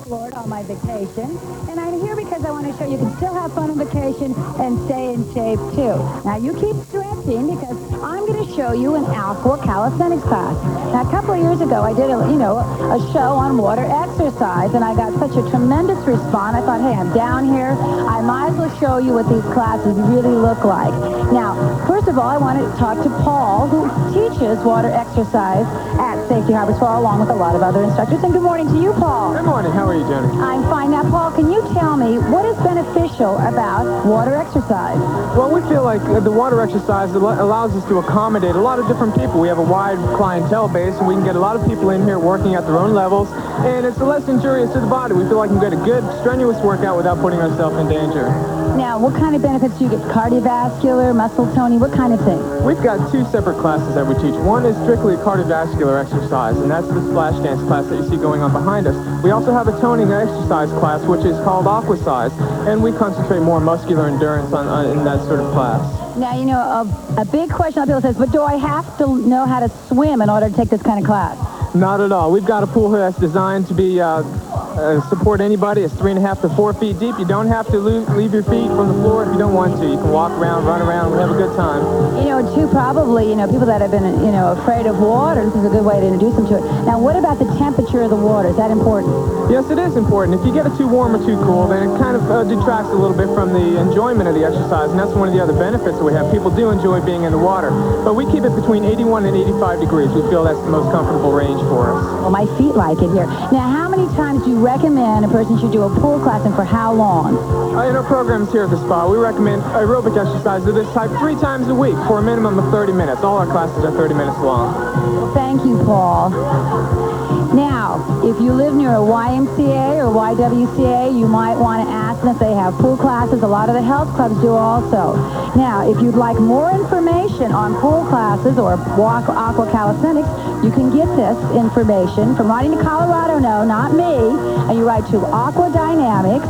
Florida on my vacation, and I'm here because I want to show you can still have fun on vacation and stay in shape too. Now you keep stretching because I'm going to show you an aqua calisthenics class. Now a couple of years ago I did a show on water exercise, and I got such a tremendous response. I thought, hey, I'm down here, I might as well show you what these classes really look like. Now, first of all, I wanted to talk to Paul, who teaches water exercise at Safety Harbor Spa, along with a lot of other instructors. And good morning to you, Paul. Good morning. How are you, Joanie? I'm fine. Now, Paul, can you tell me what is beneficial about water exercise? Well, we feel like the water exercise allows us to accommodate a lot of different people. We have a wide clientele base, and we can get a lot of people in here working at their own levels, and it's less injurious to the body. We feel like we can get a good, strenuous workout without putting ourselves in danger. Now, what kind of benefits do you get? Cardiovascular, muscle toning, what kind of thing? We've got two separate classes that we teach. One is strictly cardiovascular exercise, and that's the splash dance class that you see going on behind us. We also have a toning exercise class, which is called aquasize, and we concentrate more muscular endurance in that sort of class. Now, you know, a big question on people says, but do I have to know how to swim in order to take this kind of class? Not at all. We've got a pool here that's designed to be support anybody. It's 3.5 to 4 feet deep. You don't have to leave your feet from the floor if you don't want to. You can walk around, run around, have a good time. You know, too, probably, people that have been, afraid of water, this is a good way to introduce them to it. Now, what about the temperature of the water? Is that important? Yes, it is important. If you get it too warm or too cool, then it kind of detracts a little bit from the enjoyment of the exercise, and that's one of the other benefits that we have. People do enjoy being in the water, but we keep it between 81 and 85 degrees. We feel that's the most comfortable range for us. Well, my feet like it here. Now, how many times do you recommend a person should do a pool class, and for how long? In our programs here at the spa, we recommend aerobic exercise of this type 3 times a week for a minimum of 30 minutes. All our classes are 30 minutes long. Well, thank you, Paul. Now, if you live near a YMCA or YWCA, you might want to ask them if they have pool classes. A lot of the health clubs do also. Now, if you'd like more information on pool classes or aqua calisthenics, you can get this information from writing to Colorado, no, not me, and you write to Aqua Dynamics,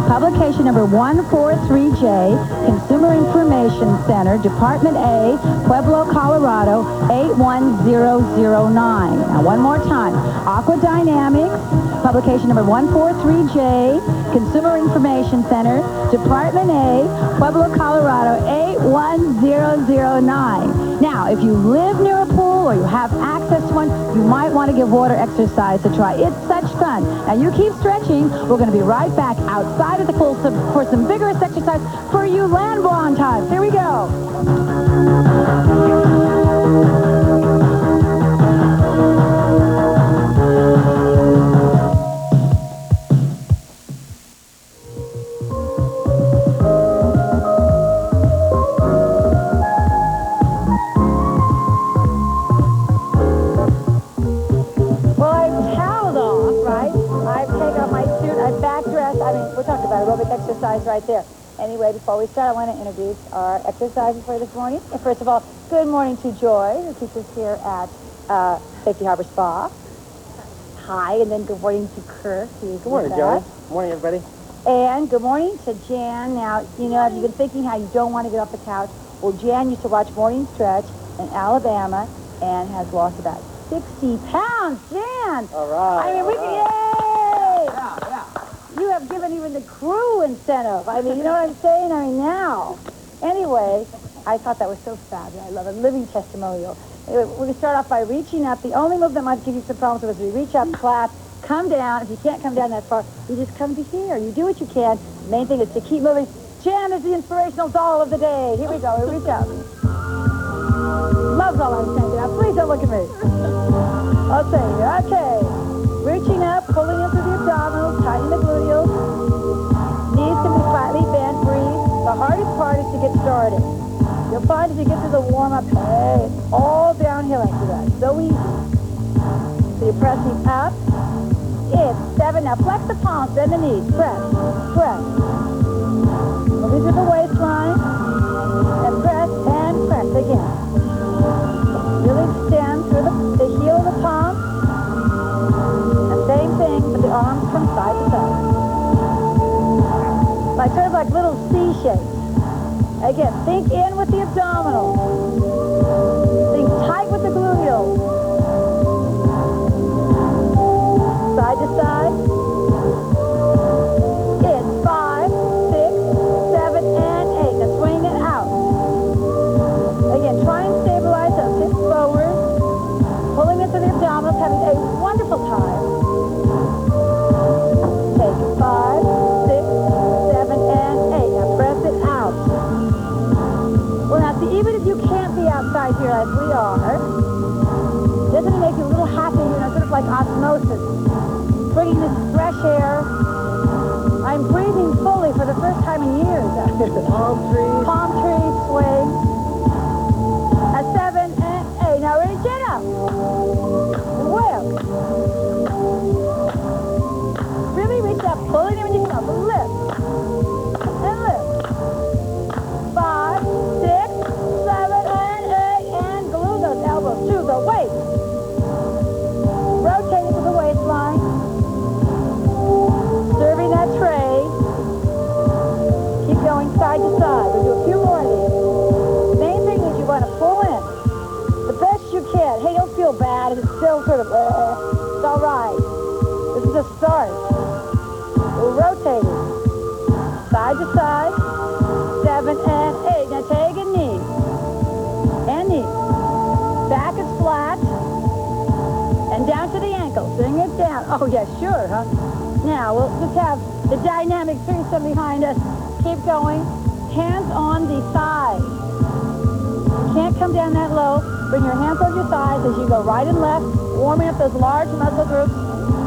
publication number 143J, Consumer Information Center, Department A, Pueblo, Colorado, 81009. Now, one more time. Aqua Dynamics, publication number 143J, Consumer Information Center, Department A, Pueblo, Colorado, 81009. Now, if you live near a pool or you have access to one, you might want to give water exercise a try. It's such fun. Now, you keep stretching. We're going to be right back outside of the pool for some vigorous exercise for you land blonde types. Here we go. Aerobic exercise right there. Anyway, before we start, I want to introduce our exercises for this morning. And first of all, good morning to Joy, who teaches here at Safety Harbor Spa. Hi, and then good morning to Kirk, who's good morning, Joey. Good morning, everybody. And good morning to Jan. Now, if you've been thinking how you don't want to get off the couch, well, Jan used to watch Morning Stretch in Alabama and has lost about 60 pounds. Jan! All right. We can, yay! Yeah. You have given even the crew incentive. You know what I'm saying? Now. Anyway, I thought that was so fabulous. I love a living testimonial. Anyway, we're going to start off by reaching up. The only move that might give you some problems is we reach up, clap, come down. If you can't come down that far, you just come to here. You do what you can. The main thing is to keep moving. Jan is the inspirational doll of the day. Here we go. We reach up. Loves all I'm saying. Now, please don't look at me. I'll say, okay. Reaching up, pulling into the abdominals, tightening the gluteals. Knees can be slightly bent, breathe. The hardest part is to get started. You'll find as you get to the warm-up, hey, all downhill after that. So easy. So you're pressing up. It's 7. Now flex the palms, bend the knees. Press. Moving to the waistline. And press again. Really extend through the heel of the palm. Same thing, but the arms from side to side. Sort of like little C shapes. Again, think in with the abdominals. Think tight with the gluteals. Side to side. bringing this fresh air. I'm breathing fully for the first time in years. Palm trees. Palm trees swaying. A 7 and 8. Now ready, chin up. Whip. Really reach up, pulling it with yourself. Lift. And lift. 5, 6, 7, and 8. And glue those elbows to the waist. Rotating to the waistline. Serving that tray. Keep going side to side. We'll do a few more of these. Main thing is you want to pull in the best you can. Hey, don't feel bad. It's still sort of, it's all right. This is a start. We're rotating. Side to side. 7 and 8. Now take a knee. And knee. Back is flat. And down to the ankle. Bring it down. Oh, yeah, sure, huh? Now, we'll just have the dynamic threesome behind us. Keep going. Hands on the thighs. You can't come down that low. Bring your hands on your thighs as you go right and left, warming up those large muscle groups.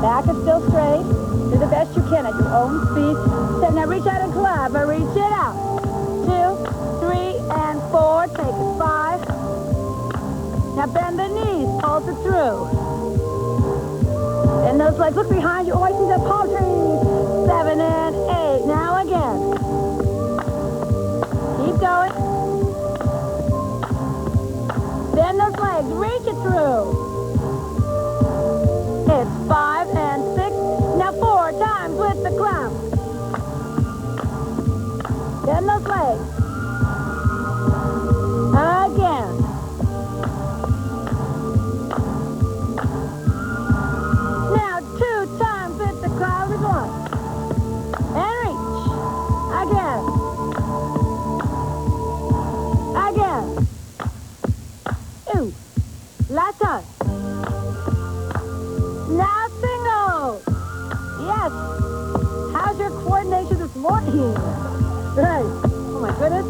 Back is still straight. Do the best you can at your own speed. So now reach out and clap, or reach it out. 2, 3, and 4. Take it. 5. Now bend the knees. Pulse it through. And those legs, look behind you. Oh, I see the palm trees. 7 and 8. Now again. Keep going. Bend those legs. Reach it through. It's 5 and 6. Now 4 times with the clap. Bend those legs. Again. Now 2 times with the clap. With 1. And reach. Again. Again. Ooh. Last time. Now single. Yes. How's your coordination this morning? Right. Oh my goodness.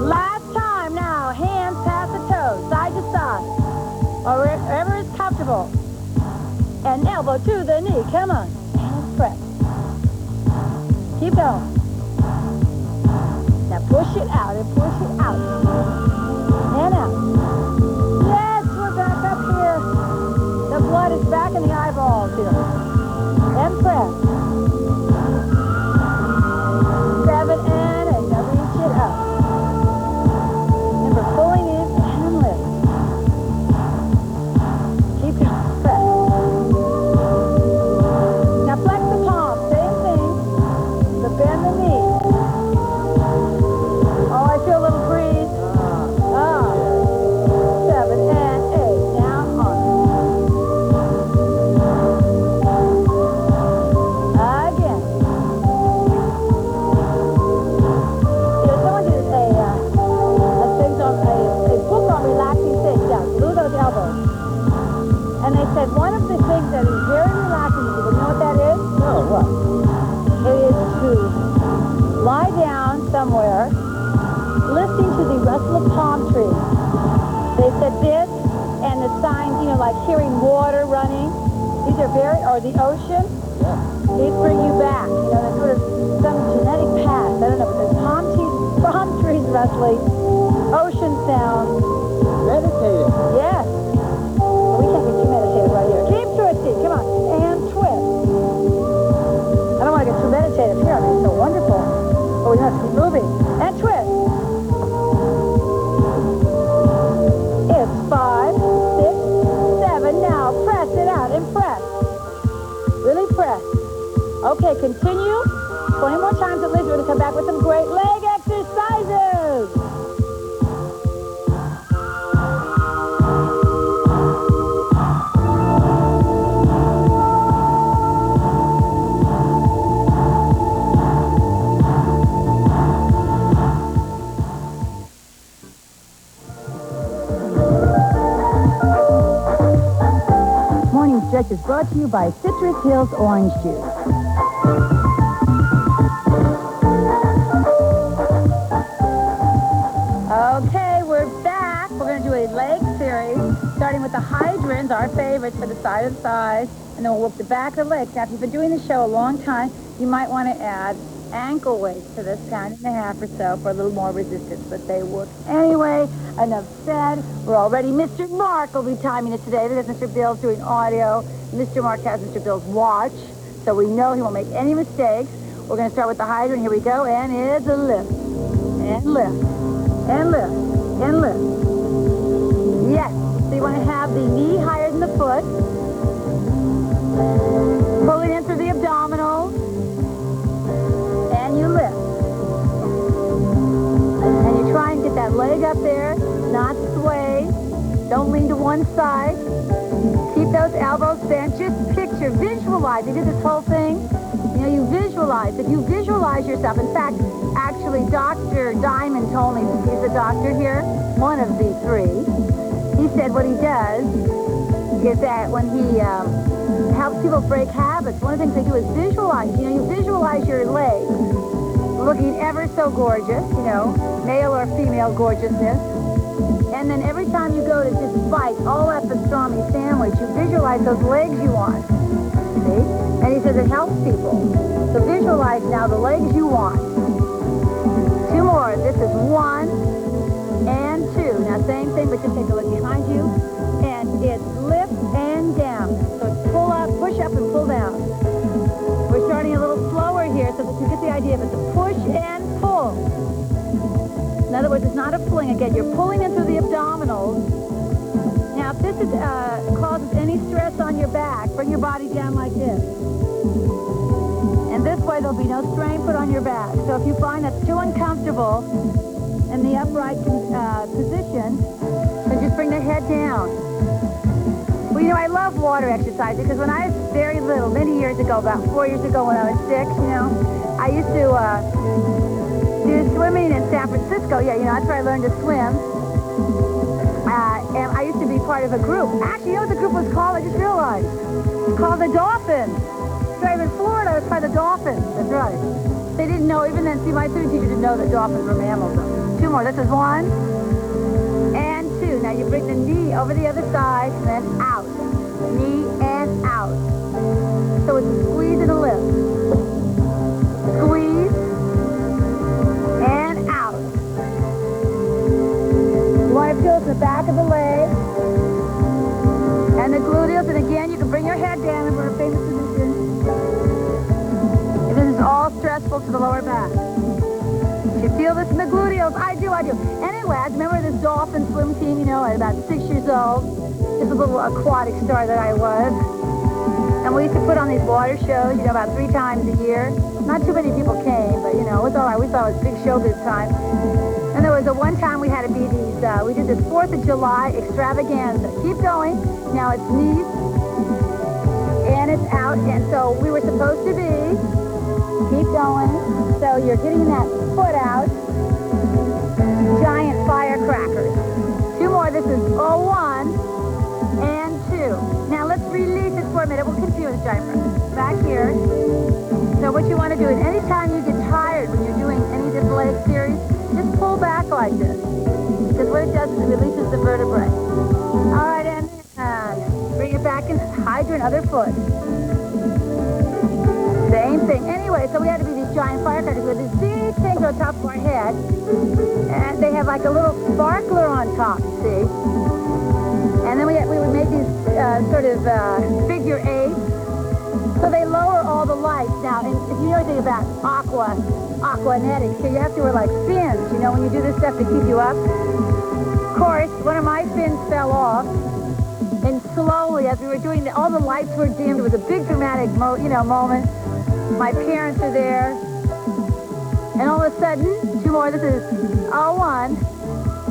Last time now. Hands past the toes. Side to side. Or wherever is comfortable. And elbow to the knee. Come on. And press. Keep going. Now push it out and push it out. And out. Yes, we're back up here. The blood is back in the eyeballs here. And press. 7 and 8. Now reach it up. Remember, pulling in and lift. Keep going. Press. Now flex the palms. Same thing. But bend the knee. Oh, I feel a little breeze. 7 and 8. Now on. Again. You know, someone did a book on relaxing things. Yeah, glue those elbows. And they said one of the things that is very relaxing to people, you know what that is? No, what? It is to lie down somewhere, listening to the rustle of palm trees. They said this and the signs, you know, like hearing water running. These are very, or the ocean. Yeah. These bring you back. You know, there's sort of some genetic path. I don't know, but there's palm trees rustling, ocean sounds. Meditating. Yes. Well, we can't get you meditative right here. Keep twisting. Come on. And twist. I don't want to get too meditative here. I mean, it's so wonderful. But we have to keep moving. And twist. It's 5, 6, 7. Now press it out and press. Really press. Okay, continue. 20 more times at least. We're going to come back with some great leg exercises. Morning Stretch is brought to you by Citrus Hills Orange Juice. Okay, we're back. We're going to do a leg series, starting with the high Greggains, our favorites for the side of the thighs, and then we'll work the back of the legs. Now, if you've been doing the show a long time, you might want to add ankle weights to this, pound and a half or so, for a little more resistance, but they work anyway. Enough said. We're all ready. Mr. Mark will be timing it today because Mr. Bill's doing audio. Mr. Mark has Mr. Bill's watch, so we know he won't make any mistakes. We're going to start with the hydrant. Here we go, and it's a lift, and lift, and lift, and lift. Yes. So you want to have the knee higher than the foot. Pulling in through the abdominals. And you lift. And you try and get that leg up there, not sway. Don't lean to one side. Keep those elbows bent. Just picture, visualize. You did this whole thing. You know, you visualize. If you visualize yourself, in fact, actually, Dr. Diamond told me, he's the doctor here, one of the three. He said what he does is that when he helps people break habits, one of the things they do is visualize. You know, you visualize your legs looking ever so gorgeous, you know, male or female gorgeousness. And then every time you go to just bite all that pastrami sandwich, you visualize those legs you want. See? And he says it helps people. So visualize now the legs you want. 2 more. This is 1 and 2. Now same thing, but just take a look behind you. And it's lift and down. So it's pull up, push up, and pull down. We're starting a little slower here so that you get the idea of it's a push and pull. In other words, it's not a pulling. Again, you're pulling in through the abdominals. Now, if this is, causes any stress on your back, bring your body down like this. And this way, there'll be no strain put on your back. So if you find that's too uncomfortable in the upright position, then just bring the head down. Well, you know, I love water exercise because when I was very little, many years ago, about 4 years ago when I was 6, you know, I used to do swimming in San Francisco. Yeah, you know, that's where I learned to swim. And I used to be part of a group. Actually, you know what the group was called? I just realized. It's called the Dolphins. So I was in Florida. I was part of the Dolphins. That's right. They didn't know, even then, see, my swimming teacher didn't know that dolphins were mammals. 2 more. This is 1 and 2. Now you bring the knee over the other side and then out. Knee and out. So it's a squeeze and a lift. Squeeze and out. You want to feel it in the back of the leg and the gluteals. And again, you can bring your head down and we're in a famous position. And this is all stressful to the lower back. You feel this in the gluteals? I do. Anyway, I remember this dolphin swim team, you know, at about 6 years old. Just a little aquatic star that I was. And we used to put on these water shows, you know, about 3 times a year. Not too many people came, but, you know, it was all right. We thought it was big showbiz time. And there was a one time we had to be these, we did this 4th of July extravaganza. Keep going. Now it's knees, and it's out. And so we were supposed to be, keep going. So you're getting that foot out. Giant firecrackers. 2 more. This is 1 and 2. Now let's release it for a minute. We'll continue with the giant press. Back here. So what you want to do is anytime you get tired when you're doing any of this leg series, just pull back like this. Because what it does is it releases the vertebrae. All right, and bring it back and hydrant other foot. Same thing. Anyway, so we had to be these giant firecrackers with these big things on top of our head. And they have like a little sparkler on top, see? And then we would make these sort of figure 8. So they lower all the lights. Now, and if you know anything about aquanetics, so you have to wear like fins, you know, when you do this stuff to keep you up. Of course, one of my fins fell off. And slowly, as we were doing it, all the lights were dimmed. It was a big dramatic moment. My parents are there. And all of a sudden, 2 more. This is 1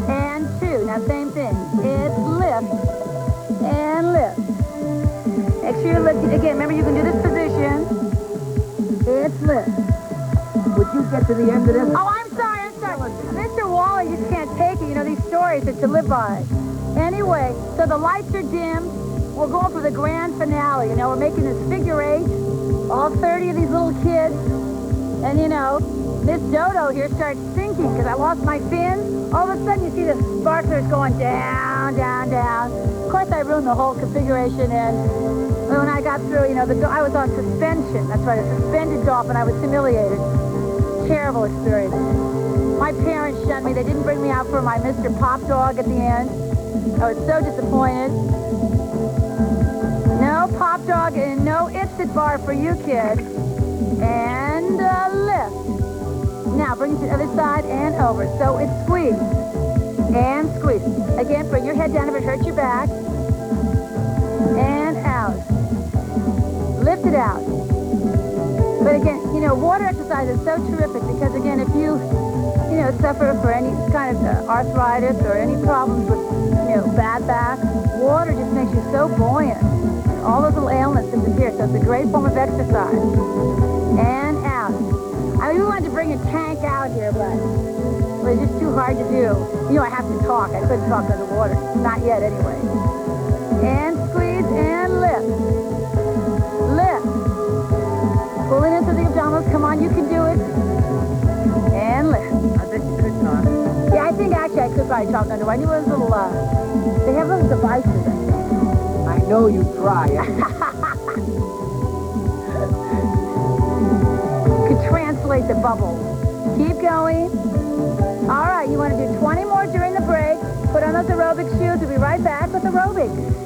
and 2. Now, same thing. It's lift and lift. Make sure you're lifting. Again, remember you can do this position. It's lift. Would you get to the end of this? Oh, I'm sorry. Mr. Wally just can't take it. You know, these stories that you live by. Anyway, so the lights are dimmed. We're going for the grand finale. You know, we're making this figure 8. All 30 of these little kids. And, you know, Miss Dodo here starts sinking because I lost my fins. All of a sudden, you see the sparklers going down down, down, down. Of course, I ruined the whole configuration, and when I got through, you know, I was on suspension. That's right, a suspended dolphin. I was humiliated. Terrible experience. My parents shunned me. They didn't bring me out for my Mr. Pop Dog at the end. I was so disappointed. No Pop Dog and no Ipsit bar for you, kid. And lift. Now, bring it to the other side and over. So it's squeeze. And squeeze. Again, bring your head down if it hurts your back. And out. Lift it out. But again, you know, water exercise is so terrific because, again, if you suffer for any kind of arthritis or any problems with, bad back, water just makes you so buoyant. All those little ailments disappear, so it's a great form of exercise. And out. I mean, we wanted to bring a tank out here, but it was just too hard to do. You know, I have to talk. I couldn't talk underwater. Not yet, anyway. And squeeze and lift. Lift. Pull it into the abdominals. Come on, you can do it. And lift. I bet you could talk. Yeah, I think actually I could probably talk underwater. I knew it was a little, they have little devices, I think. I know you try. Could translate the bubbles. Keep going. All right, you want to do 20 more during the break. Put on those aerobic shoes. We'll be right back with aerobics.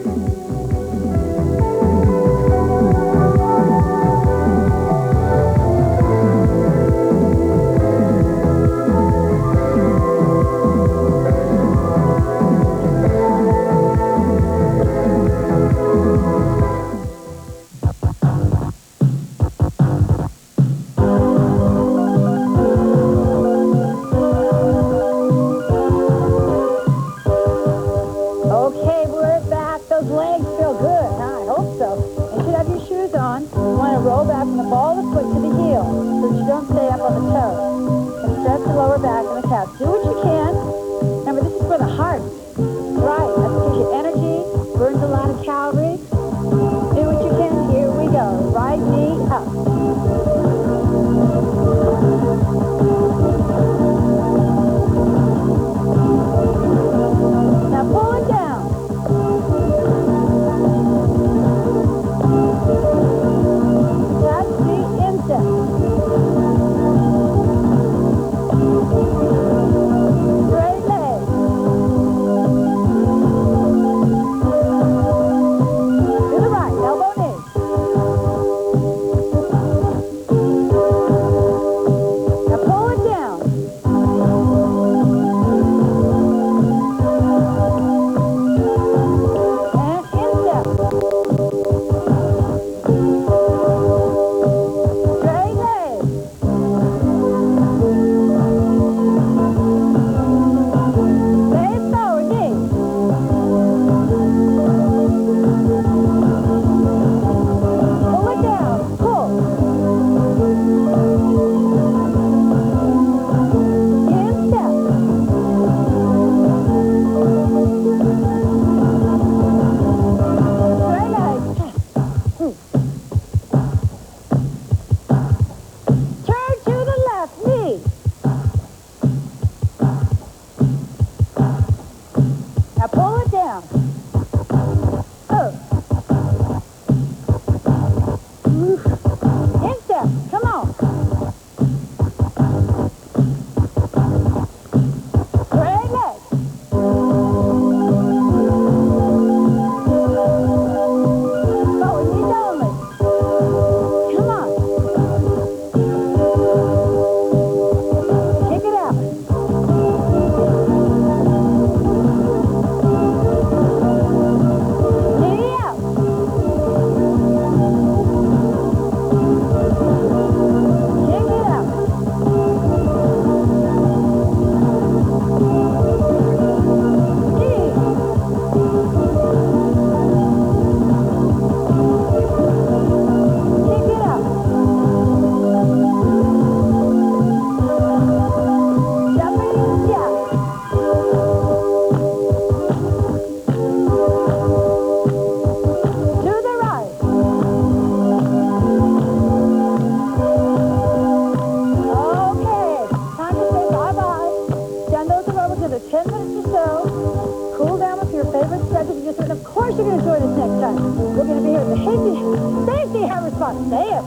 Safety Harbor Spa. Say it.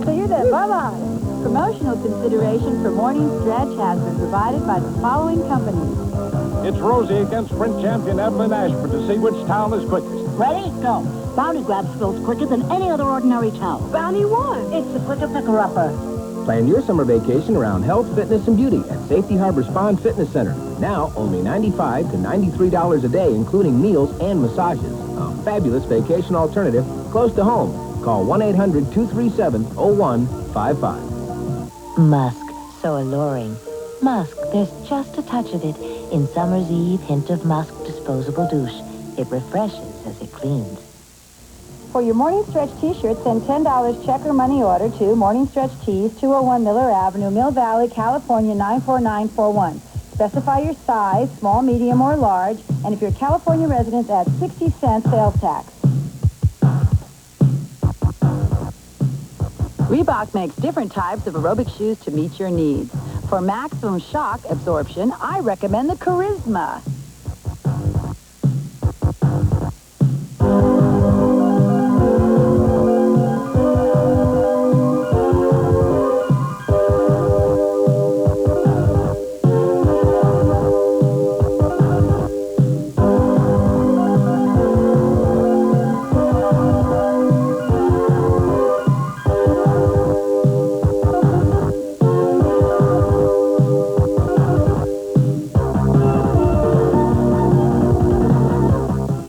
So you're there. Bye-bye. Promotional consideration for morning stretch has been provided by the following companies. It's Rosie against sprint champion Evelyn Ashford to see which towel is quickest. Ready? Go. Bounty Grab spills quicker than any other ordinary towel. Bounty won. It's the quicker picker-upper. Plan your summer vacation around health, fitness, and beauty at Safety Harbor Spa and Fitness Center. Now, only $95 to $93 a day, including meals and massages. A fabulous vacation alternative close to home. Call 1-800-237-0155. Musk, so alluring. Musk, there's just a touch of it in Summer's Eve hint of musk disposable douche. It refreshes as it cleans. For your Morning Stretch T-shirt, send $10 check or money order to Morning Stretch Tees, 201 Miller Avenue, Mill Valley, California, 94941. Specify your size, small, medium, or large, and if you're a California resident, add 60 cents sales tax. Reebok makes different types of aerobic shoes to meet your needs. For maximum shock absorption, I recommend the Charisma.